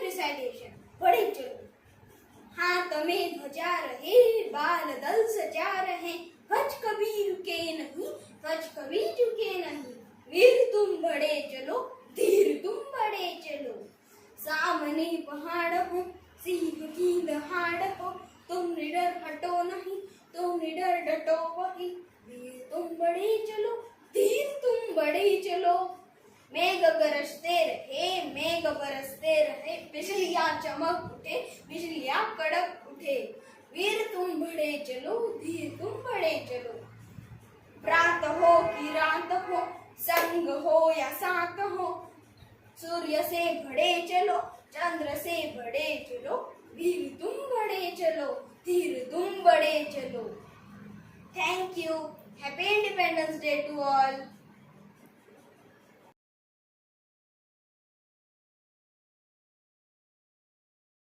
Recitation बढ़े चलो। हाथ में ध्वजा रहे, बाल दल सजा रहे, ध्वज कभी रुके नहीं, ध्वज कभी झुके नहीं। वीर तुम बढ़े चलो, धीर तुम बढ़े चलो। सामने पहाड़ हो, सिंह की दहाड़ हो, तुम निडर हटो नहीं, तुम निडर डटो वही। वीर तुम बढ़े चलो, धीर तुम बढ़े चलो। मेघ गरजते रहे, मेघ बरसते रहे, बिजलियां चमक उठे, बिजलियां कड़क उठे। वीर तुम बढ़े चलो, धीर तुम बढ़े चलो। प्रात हो कि रात हो, संग हो या साथ हो, सूर्य से बढ़े चलो, चंद्र से बढ़े चलो। वीर तुम बढ़े चलो, धीर तुम बढ़े चलो। Thank you. Happy independence day to all.